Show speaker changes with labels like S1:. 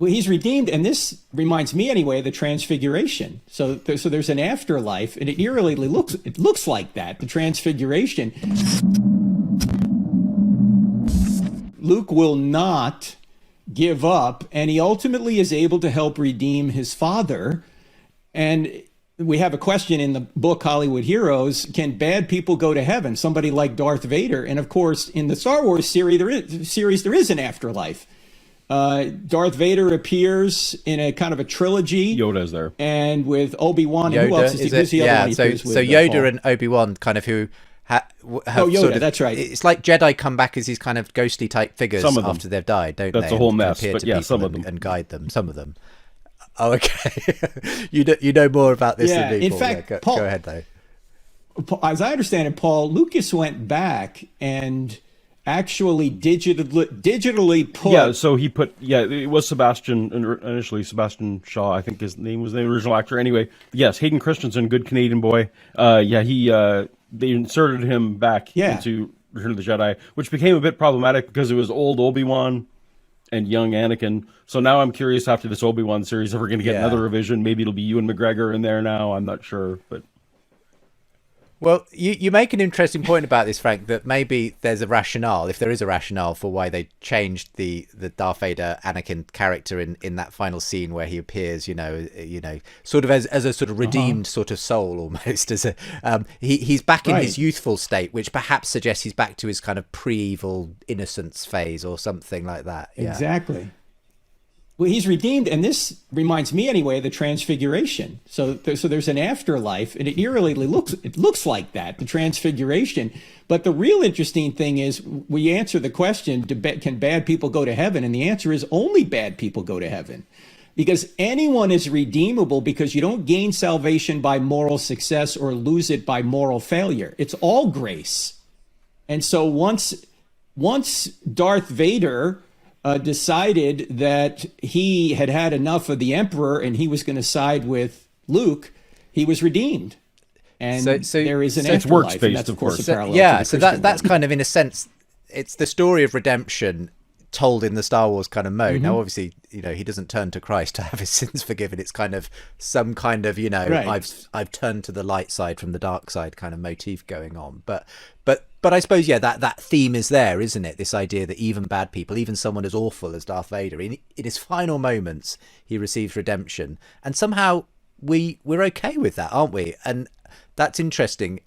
S1: Well, he's redeemed, and this reminds me anyway of the Transfiguration. So there's an afterlife, and it looks like that, the Transfiguration. Luke will not give up, and he ultimately is able to help redeem his father. And we have a question in the book Hollywood Heroes: can bad people go to heaven? Somebody like Darth Vader. And of course, in the Star Wars series, there is an afterlife. Darth Vader appears in a kind of a trilogy.
S2: Yoda's there,
S1: and with Obi-Wan. And who else is it?
S3: Yeah, so Yoda and Obi-Wan kind of who have
S1: Yoda,
S3: sort of,
S1: that's right.
S3: It's like Jedi come back as these kind of ghostly type figures after they've died, don't they?
S2: That's a whole mess,
S3: Appear
S2: but
S3: to
S2: yeah,
S3: people
S2: some of them.
S3: and guide them. Some of them. Oh, okay. you know more about this than me.
S1: In fact,
S3: go ahead though.
S1: As I understand it, Paul, Lucas went back and actually digitally put.
S2: Yeah, so he put. Yeah, it was initially Sebastian Shaw, I think his name was the original actor. Anyway, yes, Hayden Christensen, good Canadian boy. They inserted him back into Return of the Jedi, which became a bit problematic because it was old Obi-Wan and young Anakin. So now I'm curious, after this Obi-Wan series, if we're going to get another revision. Maybe it'll be Ewan McGregor in there now. I'm not sure, but.
S3: Well, you make an interesting point about this, Frank, that maybe there's a rationale, if there is a rationale, for why they changed the Darth Vader Anakin character in that final scene where he appears, sort of as a sort of redeemed sort of soul almost. As he's back in his youthful state, which perhaps suggests he's back to his kind of pre-evil innocence phase or something like that. Yeah.
S1: Exactly. Well, he's redeemed, and this reminds me anyway of the Transfiguration. So there's an afterlife, and it looks like that, the Transfiguration. But the real interesting thing is, we answer the question: can bad people go to heaven? And the answer is only bad people go to heaven, because anyone is redeemable. Because you don't gain salvation by moral success or lose it by moral failure. It's all grace. And so once Darth Vader decided that he had enough of the Emperor and he was going to side with Luke, he was redeemed. And so there is an afterlife.
S2: It's works-based,
S1: that's, of course, a parallel.
S3: Yeah, so that's kind of, in a sense, it's the story of redemption told in the Star Wars kind of mode. Now, obviously, he doesn't turn to Christ to have his sins forgiven. It's kind of some kind of, I've turned to the light side from the dark side kind of motif going on. But I suppose, that theme is there, isn't it? This idea that even bad people, even someone as awful as Darth Vader, in his final moments, he receives redemption. And somehow we're okay with that, aren't we? And that's interesting.